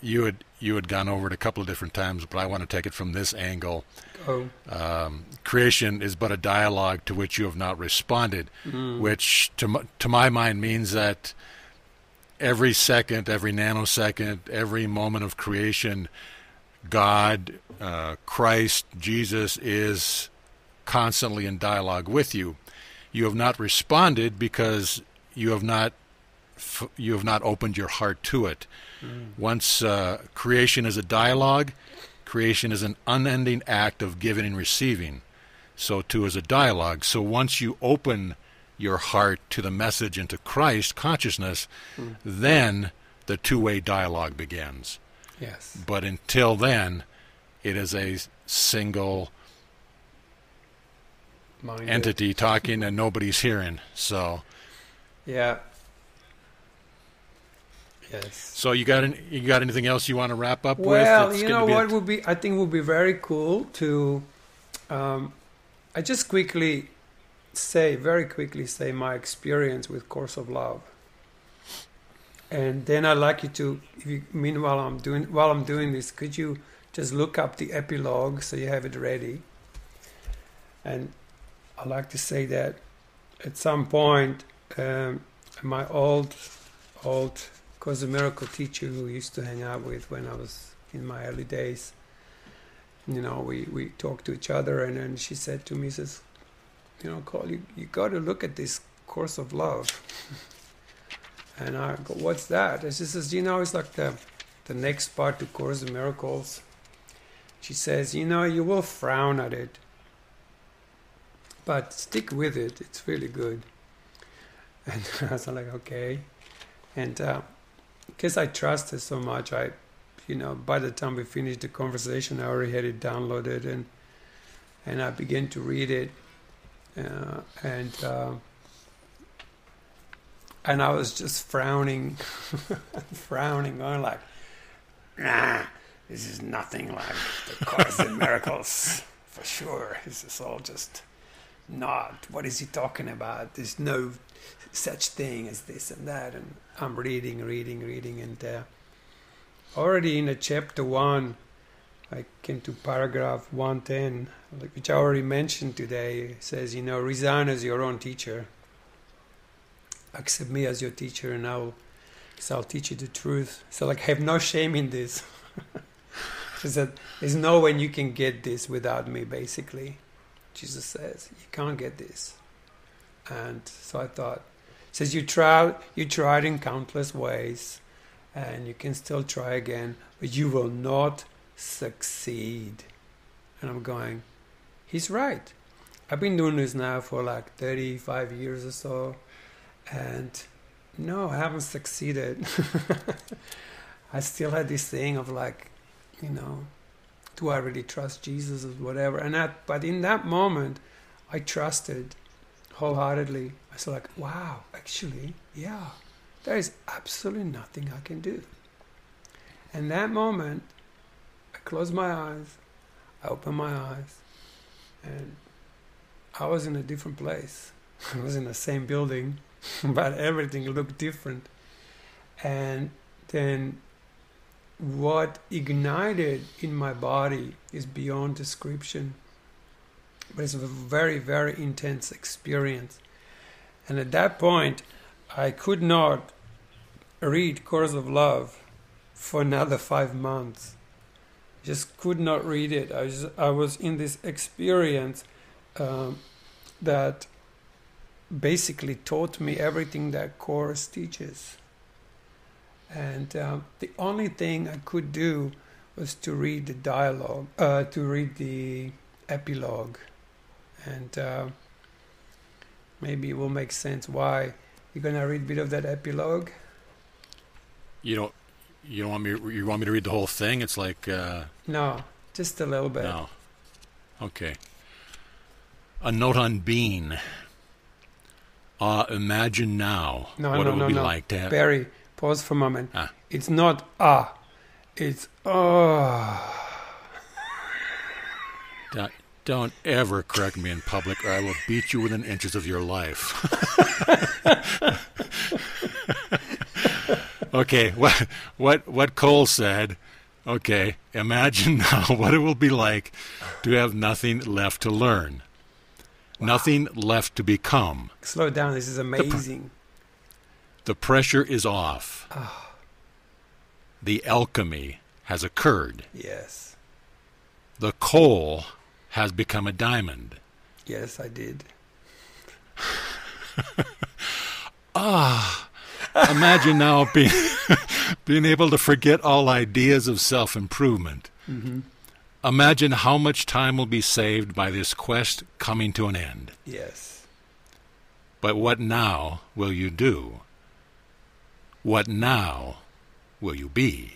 You had gone over it a couple of different times, but I want to take it from this angle. Creation is but a dialogue to which you have not responded, which to my mind means that every second, every nanosecond, every moment of creation, God, Christ, Jesus is constantly in dialogue with you. You have not responded because you have not opened your heart to it. Once creation is a dialogue, creation is an unending act of giving and receiving. So too is a dialogue. So once you open your heart to the message and to Christ consciousness, then the two-way dialogue begins. Yes. But until then, it is a single Minded entity talking and nobody's hearing. So yeah. Yes. So you got anything else you want to wrap up with? Well, what would be, I think would be very cool to I just very quickly say my experience with Course of Love. And then I'd like you to, while I'm doing this, could you just look up the epilogue so you have it ready? And I'd like to say that at some point, my old Course in Miracle teacher who used to hang out with when I was in my early days, we talked to each other, and then she said to me, says, Cole, you got to look at this Course of Love. And I go, what's that? And she says, it's like the next part to Course in Miracles. She says, you will frown at it, but stick with it. It's really good. And I was like, okay. And because I trust her so much, by the time we finished the conversation, I already had it downloaded, and I began to read it. And I was just frowning, frowning, going like, nah, this is nothing like the Course in Miracles, for sure. This is all just not. What is he talking about? There's no such thing as this and that. And I'm reading, and already in the chapter 1, I came to paragraph 110, which I already mentioned today. It says, resign as your own teacher. Accept me as your teacher, and I'll teach you the truth. So have no shame in this. Just that there's no way you can get this without me, basically. Jesus says, you can't get this. And so I thought, says you tried in countless ways, and you can still try again, but you will not succeed. And I'm going, he's right. I've been doing this now for 35 years or so, and no, I haven't succeeded. I still had this thing of do I really trust Jesus or whatever? But in that moment, I trusted wholeheartedly. I said wow, actually, yeah, there is absolutely nothing I can do. And that moment, I closed my eyes, I opened my eyes, and I was in a different place. I was in the same building, but everything looked different. And then what ignited in my body is beyond description. But it's a very, very intense experience. And at that point, I could not read Course of Love for another 5 months. Just could not read it. I was in this experience that basically taught me everything that Course teaches. And the only thing I could do was to read the dialogue, to read the epilogue. And maybe it will make sense why. You're going to read a bit of that epilogue? You want me to read the whole thing? It's No, just a little bit. No. Okay. A note on being. Imagine now what it would be like to have... Barry, pause for a moment. It's not it's Don't ever correct me in public, or I will beat you within inches of your life. Okay, what Cole said. Okay, imagine now what it will be like to have nothing left to learn, nothing left to become. Slow down. This is amazing. The pressure is off. The alchemy has occurred. Yes. The coal has become a diamond. Yes, I did. Imagine now being able to forget all ideas of self-improvement. Mm-hmm. Imagine how much time will be saved by this quest coming to an end. Yes. But what now will you do? What now will you be?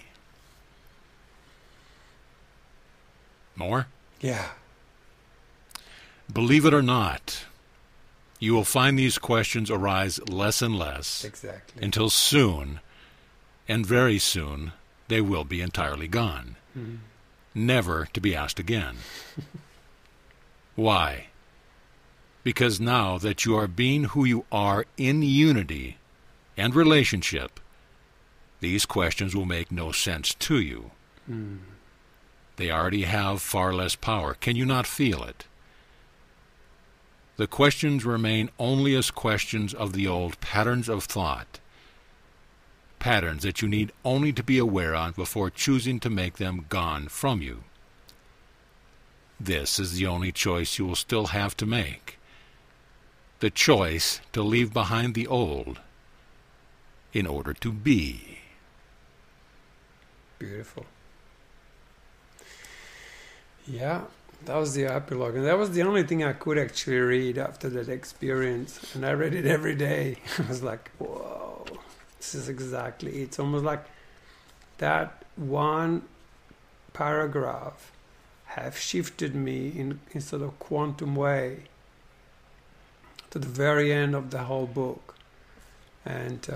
More? Yeah. Believe it or not, you will find these questions arise less and less. Exactly. Until soon, and very soon, they will be entirely gone. Mm-hmm. Never to be asked again. Why? Because now that you are being who you are in unity and relationship, these questions will make no sense to you. Mm. They already have far less power. Can you not feel it? The questions remain only as questions of the old patterns of thought, patterns that you need only to be aware of before choosing to make them gone from you. This is the only choice you will still have to make. The choice to leave behind the old in order to be. Beautiful. Yeah, that was the epilogue. And that was the only thing I could actually read after that experience. And I read it every day. I was like, whoa, this is exactly it. It's almost like that one paragraph have shifted me in sort of quantum way to the very end of the whole book. and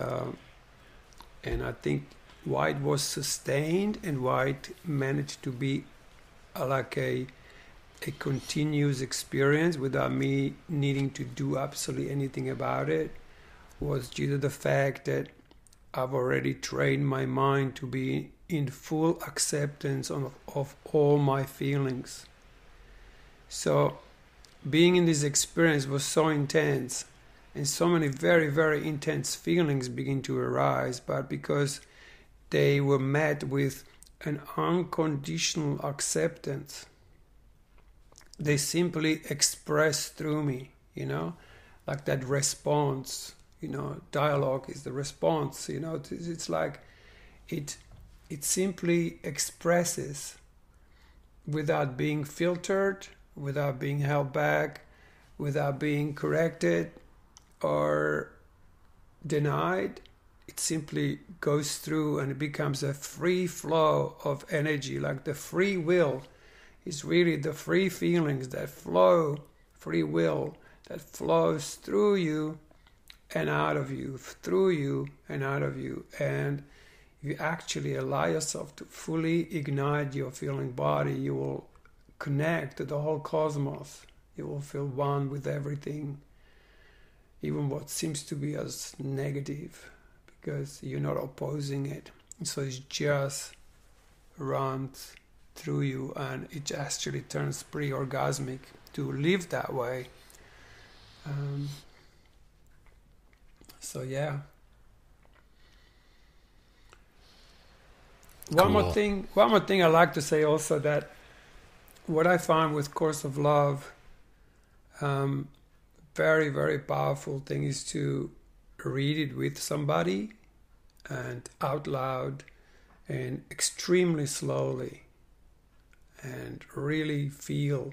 I think why it was sustained and why it managed to be like a continuous experience without me needing to do absolutely anything about it was due to the fact that I've already trained my mind to be in full acceptance of all my feelings. So being in this experience was so intense, and so many very, very intense feelings begin to arise, but because they were met with an unconditional acceptance, they simply express through me, like that response, dialogue is the response, it's like it simply expresses without being filtered, without being held back, without being corrected or denied. It simply goes through and it becomes a free flow of energy, like the free will is really the free feelings that flow, free will that flows through you and out of you, through you and out of you. And if you actually allow yourself to fully ignite your feeling body, you will connect to the whole cosmos. You will feel one with everything, even what seems to be as negative, because you're not opposing it. So it just runs through you, and it actually turns pretty orgasmic to live that way. So yeah. Cool. One more thing I like to say also, that what I found with Course of Love, very, very powerful thing is to read it with somebody and out loud and extremely slowly, and really feel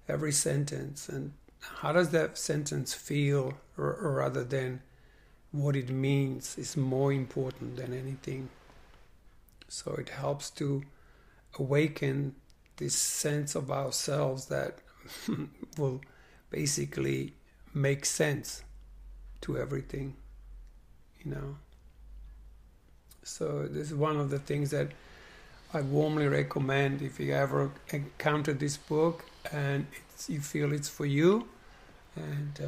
every sentence and how does that sentence feel, rather than what it means is more important than anything. So it helps to awaken this sense of ourselves that will basically make sense to everything, So this is one of the things that I warmly recommend if you ever encounter this book and you feel it's for you, and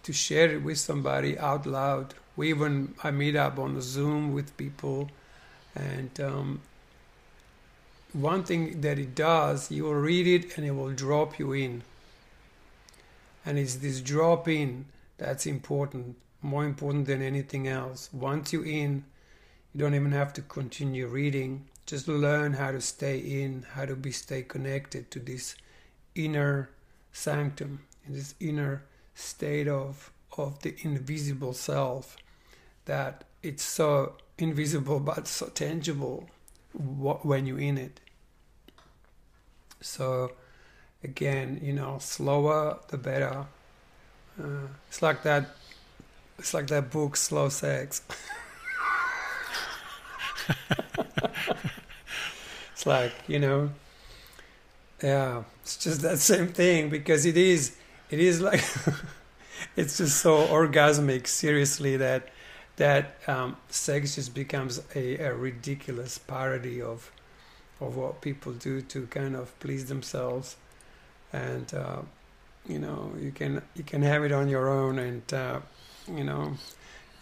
to share it with somebody out loud. I meet up on Zoom with people, and one thing that it does, you will read it and it will drop you in. And it's this drop in that's important, more important than anything else. Once you're in, you don't even have to continue reading. Just learn how to stay in, how to stay connected to this inner sanctum, in this inner state of the invisible self, that it's so invisible but so tangible when you're in it. So again, slower the better. It's like that book, Slow Sex. It's like, yeah, it's just that same thing, because it is like it's just so orgasmic, seriously, that sex just becomes a ridiculous parody of what people do to kind of please themselves. And you can have it on your own, and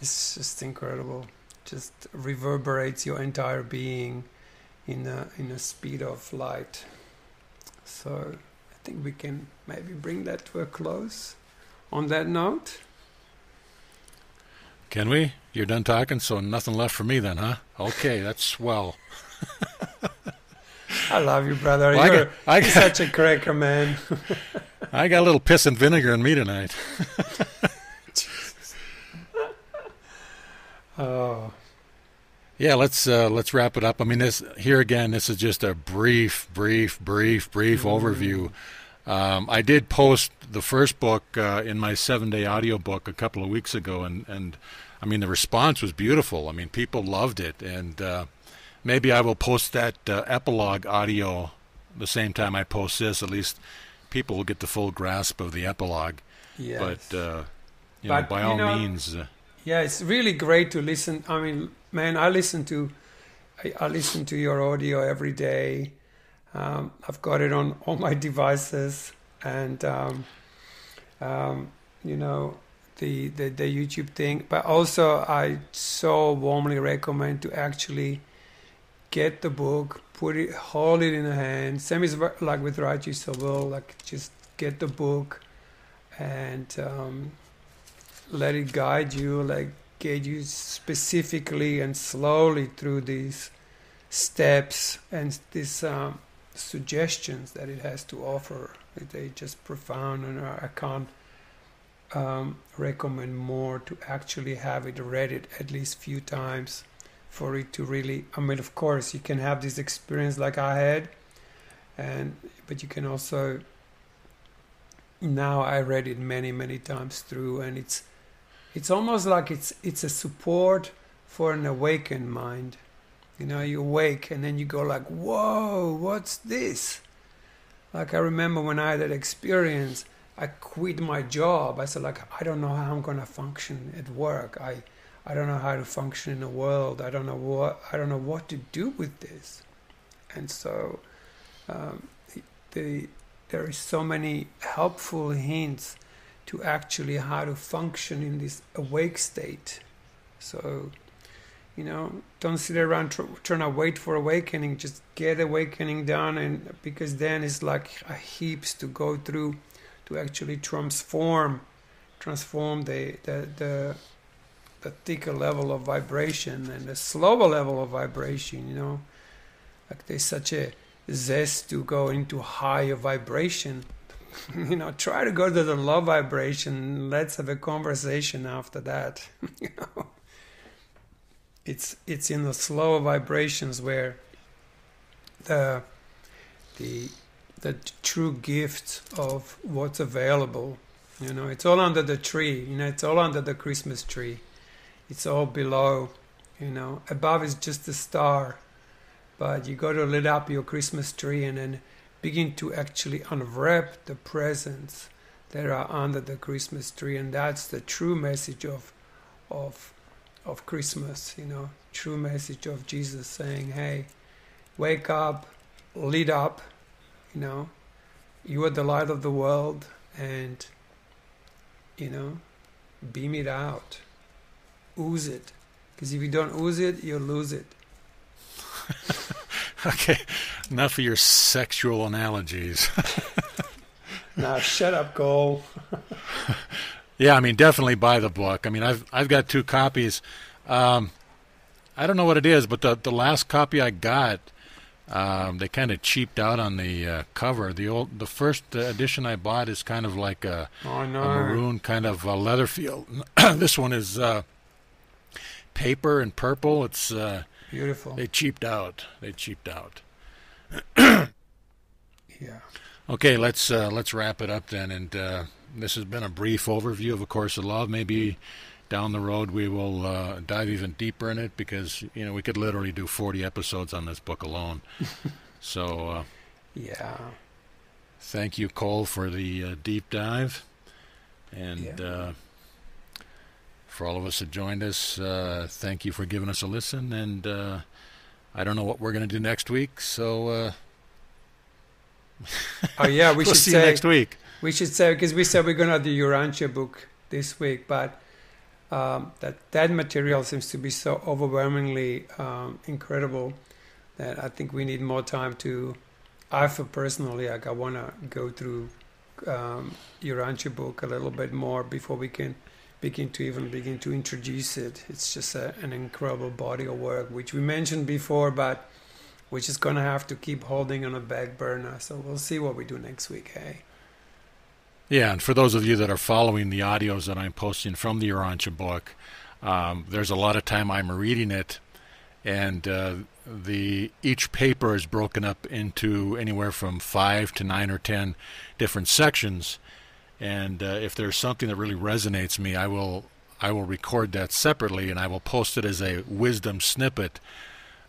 it's just incredible. Just reverberates your entire being in a speed of light. So I think we can maybe bring that to a close on that note. Can we? You're done talking, so nothing left for me then, huh? Okay, that's swell. I love you, brother. Well, you're such a cracker, man. I got a little piss and vinegar in me tonight. Oh. Yeah, let's wrap it up. I mean, this is just a brief overview. I did post the first book in my 7-day audiobook a couple of weeks ago, and I mean, the response was beautiful. I mean, people loved it, and maybe I will post that epilogue audio the same time I post this. At least people will get the full grasp of the epilogue. Yes. But by all means... Yeah, it's really great to listen. I mean, man, I listen to your audio every day. I've got it on all my devices, and you know, the YouTube thing. But also, I so warmly recommend to actually get the book, hold it in the hand. Same as like with Write Your Will, like just get the book and let it guide you, like get you specifically and slowly through these steps and these suggestions that it has to offer. They're just profound, and I can't recommend more to actually have it read it at least few times for it to really, I mean, of course you can have this experience like I had, but you can also, now I read it many times through, and it's almost like it's a support for an awakened mind. You know, you awake and then you go like, whoa, what's this? Like I remember when I had that experience, I quit my job. I said, like, I don't know how I'm going to function at work. I don't know how to function in the world. I don't know what to do with this. And so there is so many helpful hints to actually how to function in this awake state. So, you know, don't sit around trying to wait for awakening. Just get awakening done, and because then it's like a heaps to go through to actually transform the thicker level of vibration and the slower level of vibration. You know, like there's such a zest to go into higher vibration. You know, try to go to the low vibration. Let's have a conversation after that. You know. It's in the slower vibrations where the true gift of what's available. You know, it's all under the tree. You know, it's all under the Christmas tree. It's all below. You know, above is just a star, but you got to lit up your Christmas tree and then begin to actually unwrap the presents that are under the Christmas tree, and that's the true message of Christmas, you know, true message of Jesus saying, hey, wake up, lit up, you know, you are the light of the world, and, you know, beam it out, ooze it, because if you don't ooze it, you'll lose it. Okay, enough of your sexual analogies. Now, shut up, Cole. Yeah, I mean, definitely buy the book. I mean, I've got 2 copies. I don't know what it is, but the last copy I got, they kind of cheaped out on the cover. The first edition I bought is kind of like a maroon kind of leather feel. This one is paper and purple. It's beautiful. They cheaped out. Yeah. Okay, let's wrap it up then. And this has been a brief overview of A Course of Love. Maybe down the road we will dive even deeper in it, because you know we could literally do 40 episodes on this book alone. So yeah. Thank you, Cole, for the deep dive, and for all of us that joined us, thank you for giving us a listen. And I don't know what we're going to do next week, so oh yeah, we we'll should see say you next week. We should say, because we said we're going to do your Urantia book this week, but that material seems to be so overwhelmingly incredible that I think we need more time to. I feel personally like I want to go through your Urantia book a little bit more before we can begin to introduce it. It's just an incredible body of work, which we mentioned before, but which is going to have to keep holding on a back burner. So we'll see what we do next week, hey? Yeah, and for those of you that are following the audios that I'm posting from the Urantia book, there's a lot of time I'm reading it, and each paper is broken up into anywhere from 5 to 9 or 10 different sections. And if there's something that really resonates me, I will record that separately, and I will post it as a wisdom snippet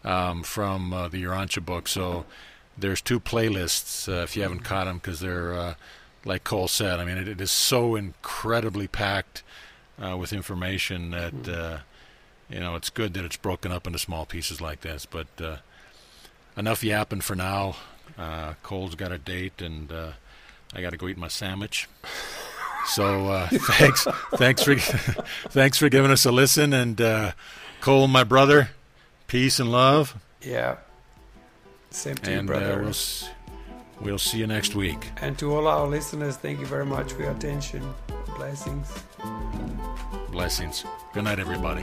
from the Urantia book. So there's 2 playlists if you haven't caught them, because they're like Cole said. I mean, it is so incredibly packed with information that it's good that it's broken up into small pieces like this. But enough yapping for now. Cole's got a date, and I got to go eat my sandwich. So thanks for giving us a listen. And Cole, my brother, peace and love. Yeah. Same to you, brother. We'll see you next week. And to all our listeners, thank you very much for your attention. Blessings. Blessings. Good night, everybody.